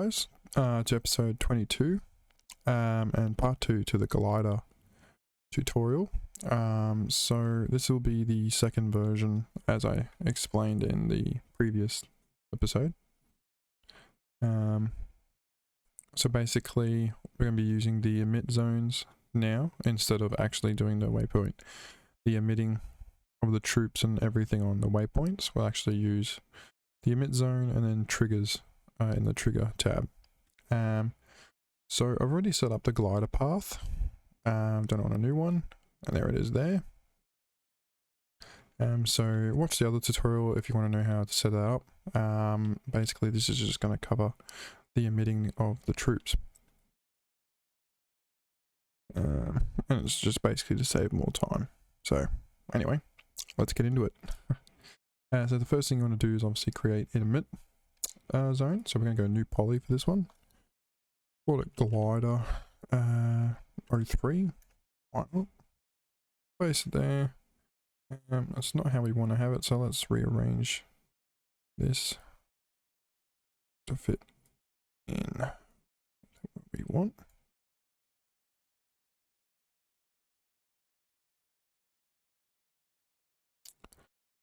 guys, to episode 22 and part 2 to the glider tutorial. So this will be the second version as I explained in the previous episode. So basically we're going to be using the emit zones now instead of actually doing the waypoint. The emitting of the troops and everything on the waypoints will actually use the emit zone and then triggers in the trigger tab. So I've already set up the glider path. Done it on a new one, and there it is there. So watch the other tutorial if you want to know how to set that up. Basically this is just going to cover the emitting of the troops. And it's just basically to save more time. So anyway, let's get into it. So the first thing you want to do is obviously create an emit zone. So we're going to go new poly for this one. Call it glider 03. Why not? Place it there. That's not how we want to have it, so let's rearrange this to fit in what we want.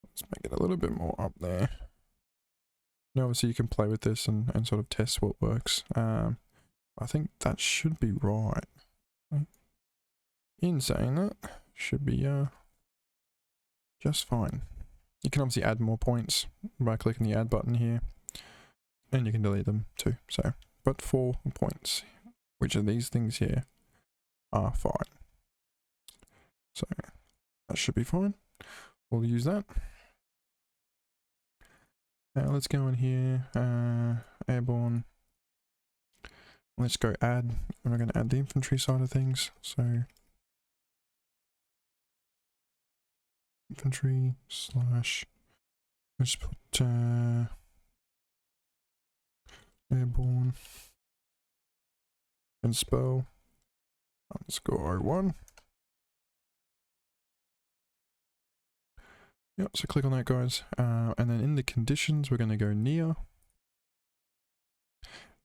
Let's make it a little bit more up there. Now obviously you can play with this and sort of test what works. I think that should be right. In saying that, should be just fine. You can obviously add more points by clicking the add button here, and you can delete them too. So, but 4 points, which are these things here, are fine. So that should be fine. We'll use that. Now let's go in here, airborne. Let's go add, and we're going to add the infantry side of things. So infantry slash, let's put airborne and spell _01. Yep, so click on that, guys, and then in the conditions we're going to go near.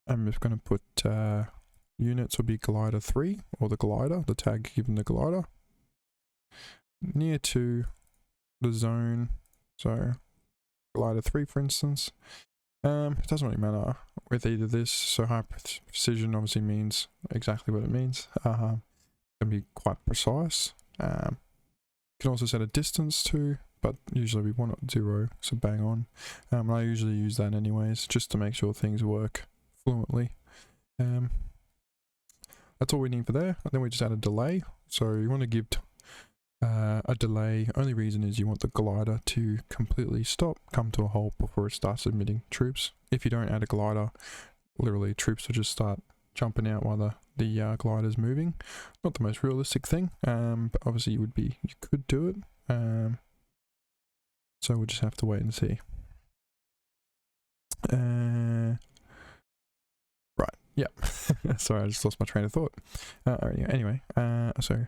I'm just going to put units will be glider 3, or the glider, the tag given the glider, near to the zone, so glider 3 for instance. It doesn't really matter with either this, so high precision obviously means exactly what it means. It can be quite precise. You can also set a distance to, but usually we want it 0, so bang on. I usually use that anyways, just to make sure things work fluently. That's all we need for there. And then we just add a delay. So you want to give a delay. Only reason is you want the glider to completely stop, come to a halt before it starts emitting troops. If you don't add a glider, literally troops will just start jumping out while the glider's moving. Not the most realistic thing, but obviously you could do it. So we'll just have to wait and see. Right, yeah. Sorry, I just lost my train of thought. Anyway, so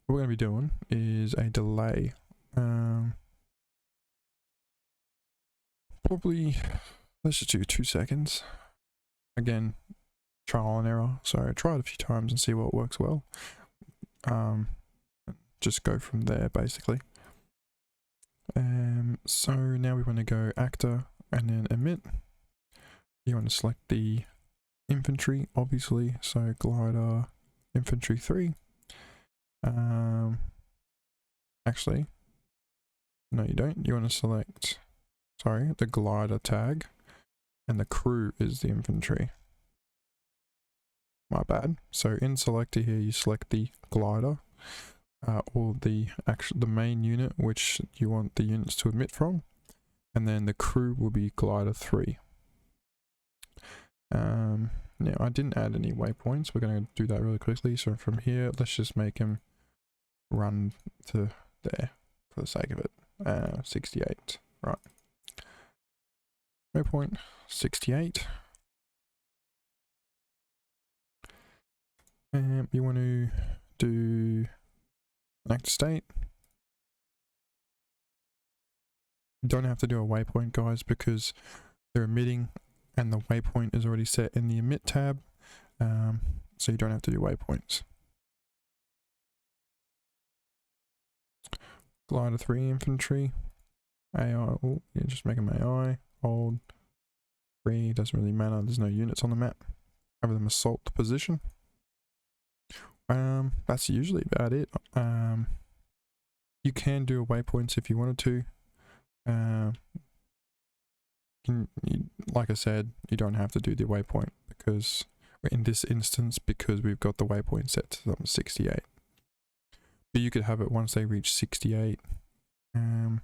what we're going to be doing is a delay. Probably, let's just do 2 seconds. Again, trial and error. So try it a few times and see what works well. Just go from there, basically. So now we want to go actor and then emit. You want to select the infantry, obviously, so glider infantry 3. Actually, no you don't. You want to select, sorry, the glider tag, and the crew is the infantry. My bad. So in selector here you select the glider, or the main unit which you want the units to emit from, and then the crew will be glider 3. Now I didn't add any waypoints. We're going to do that really quickly. So from here, let's just make him run to there for the sake of it. 68, right. Waypoint 68. You want to do an active state. You don't have to do a waypoint, guys, because they're emitting and the waypoint is already set in the emit tab, so you don't have to do waypoints. Glider 3 infantry, AI, oh yeah, just make them AI, hold 3, doesn't really matter, there's no units on the map. Have them assault the position. That's usually about it. You can do waypoints if you wanted to. Like I said, you don't have to do the waypoint because in this instance, because we've got the waypoint set to 68. But you could have it once they reach 68. You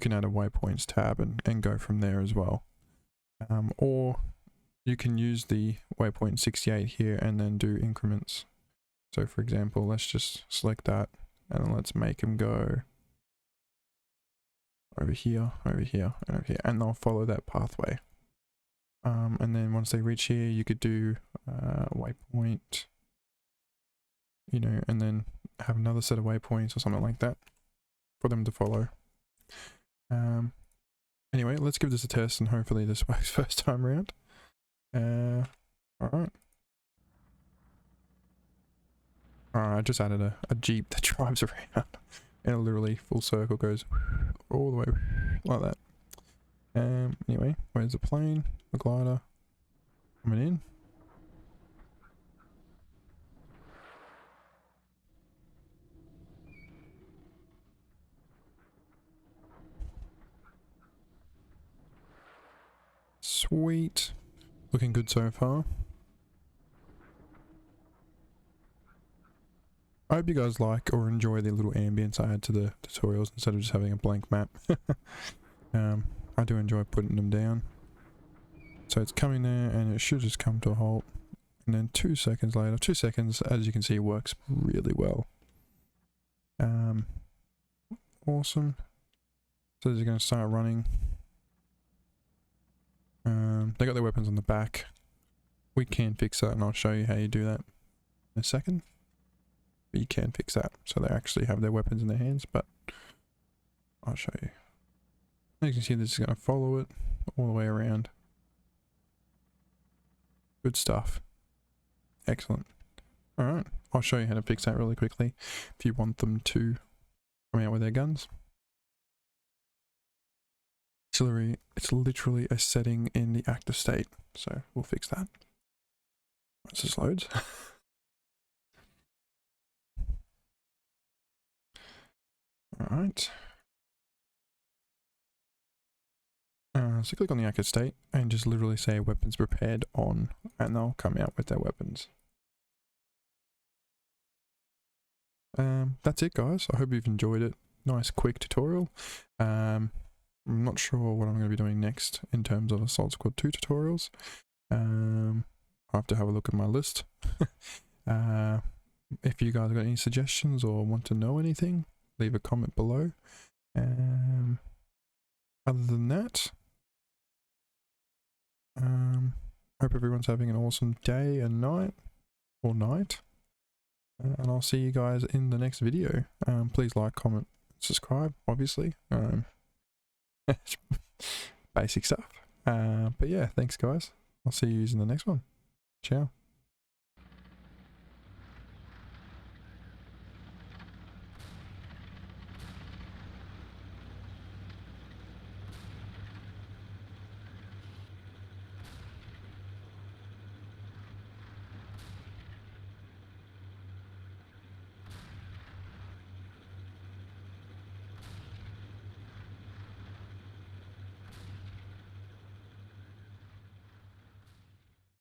can add a waypoints tab and go from there as well. Or you can use the waypoint 68 here and then do increments. So for example, let's just select that and let's make them go over here, over here, and over here, and they'll follow that pathway. And then once they reach here, you could do waypoint, you know, and then have another set of waypoints or something like that for them to follow. Anyway, let's give this a test and hopefully this works first time around. Alright. I just added a jeep that drives around and it literally full circle goes all the way like that. Anyway, where's the plane? The glider coming in. Sweet. Looking good so far. I hope you guys like or enjoy the little ambience I add to the tutorials instead of just having a blank map. I do enjoy putting them down. So it's coming there and it should just come to a halt. And then 2 seconds later, 2 seconds, as you can see, works really well. Awesome. So they're going to start running. They got their weapons on the back. We can fix that and I'll show you how you do that in a second. But you can fix that so they actually have their weapons in their hands, but I'll show you. As you can see, this is going to follow it all the way around. Good stuff. Excellent. Alright, I'll show you how to fix that really quickly if you want them to come out with their guns. It's literally a setting in the active state, so we'll fix that once this loads. Alright. So click on the active state and just literally say weapons prepared on, and they'll come out with their weapons. That's it guys, I hope you've enjoyed it. Nice quick tutorial. I'm not sure what I'm going to be doing next in terms of Assault Squad 2 tutorials. I'll have to have a look at my list. If you guys got any suggestions or want to know anything, leave a comment below. Other than that, hope everyone's having an awesome day and night, or night. And I'll see you guys in the next video. Please like, comment, subscribe, obviously. Basic stuff. But yeah, thanks guys. I'll see you in the next one. Ciao.